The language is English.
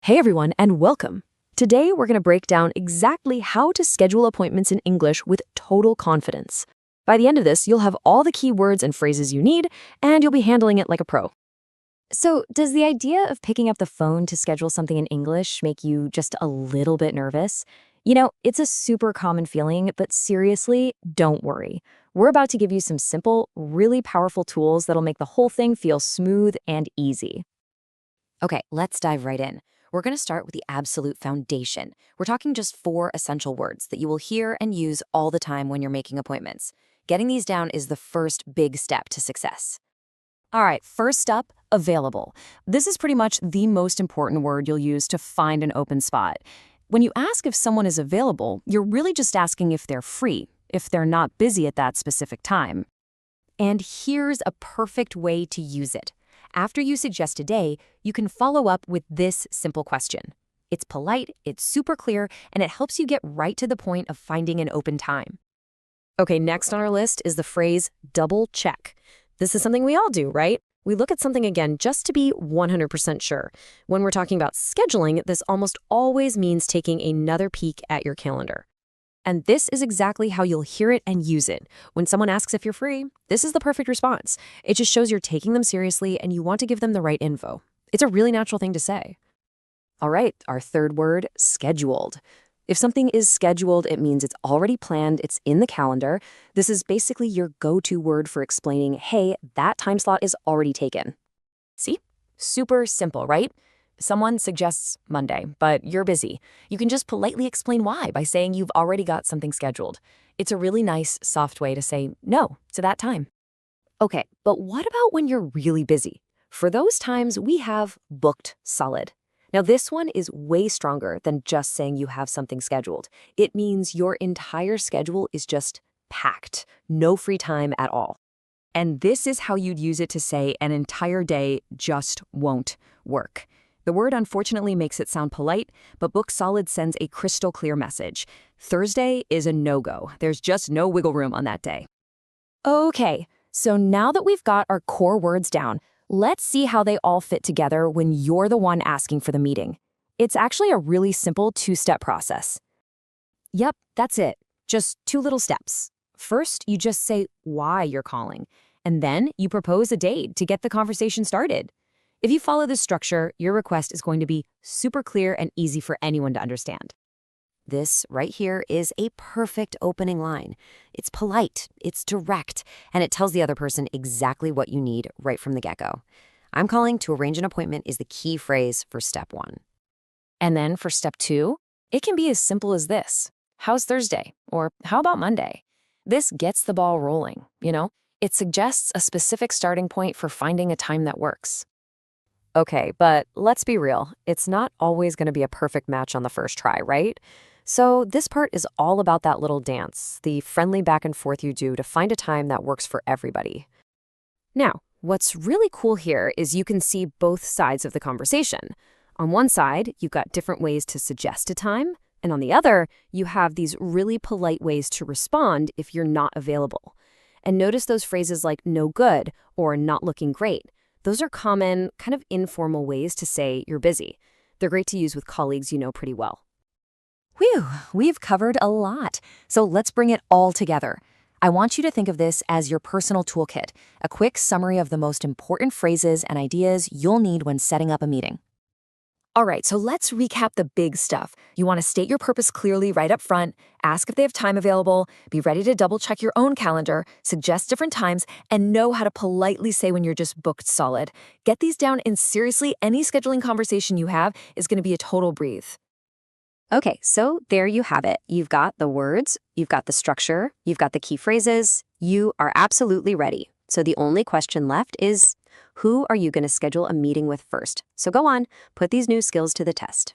Hey everyone, and welcome. Today we're going to break down exactly how to schedule appointments in English with total confidence. By the end of this, you'll have all the key words and phrases you need, and you'll be handling it like a pro. So, does the idea of picking up the phone to schedule something in English make you just a little bit nervous? It's a super common feeling, but seriously, don't worry. We're about to give you some simple, really powerful tools that'll make the whole thing feel smooth and easy. Okay, let's dive right in. We're going to start with the absolute foundation. We're talking just 4 essential words that you will hear and use all the time when you're making appointments. Getting these down is the first big step to success. All right, first up, available. This is pretty much the most important word you'll use to find an open spot. When you ask if someone is available, you're really just asking if they're free, if they're not busy at that specific time. And here's a perfect way to use it. After you suggest a day, you can follow up with this simple question. It's polite, it's super clear, and it helps you get right to the point of finding an open time. Okay, next on our list is the phrase double check. This is something we all do, right? We look at something again just to be 100% sure. When we're talking about scheduling, this almost always means taking another peek at your calendar. And this is exactly how you'll hear it and use it. When someone asks if you're free, this is the perfect response. It just shows you're taking them seriously and you want to give them the right info. It's a really natural thing to say. All right, our third word, scheduled. If something is scheduled, it means it's already planned, it's in the calendar. This is basically your go-to word for explaining, hey, that time slot is already taken. See? Super simple, right? Someone suggests Monday, but you're busy. You can just politely explain why by saying you've already got something scheduled. It's a really nice, soft way to say no to that time. Okay, but what about when you're really busy? For those times, we have booked solid. Now, this one is way stronger than just saying you have something scheduled. It means your entire schedule is just packed, no free time at all. And this is how you'd use it to say an entire day just won't work. The word unfortunately makes it sound polite, but book solid sends a crystal clear message. Thursday is a no-go. There's just no wiggle room on that day. Okay, so now that we've got our core words down, let's see how they all fit together when you're the one asking for the meeting. It's actually a really simple 2-step process. Yep, that's it. Just 2 little steps. First, you just say why you're calling, and then you propose a date to get the conversation started. If you follow this structure, your request is going to be super clear and easy for anyone to understand. This right here is a perfect opening line. It's polite, it's direct, and it tells the other person exactly what you need right from the get-go. I'm calling to arrange an appointment is the key phrase for step 1. And then for step 2, it can be as simple as this. How's Thursday? Or how about Monday? This gets the ball rolling, It suggests a specific starting point for finding a time that works. Okay, but let's be real. It's not always going to be a perfect match on the first try, right? So this part is all about that little dance, the friendly back and forth you do to find a time that works for everybody. Now, what's really cool here is you can see both sides of the conversation. On one side, you've got different ways to suggest a time, and on the other, you have these really polite ways to respond if you're not available. And notice those phrases like no good or not looking great. Those are common, kind of informal ways to say you're busy. They're great to use with colleagues you know pretty well. Whew, we've covered a lot. So let's bring it all together. I want you to think of this as your personal toolkit, a quick summary of the most important phrases and ideas you'll need when setting up a meeting. All right, so let's recap the big stuff. You want to state your purpose clearly right up front, ask if they have time available, be ready to double check your own calendar, suggest different times, and know how to politely say when you're just booked solid. Get these down, and seriously, any scheduling conversation you have is going to be a total breathe. Okay, so there you have it. You've got the words, you've got the structure, you've got the key phrases. You are absolutely ready. So the only question left is, who are you going to schedule a meeting with first? So go on, put these new skills to the test.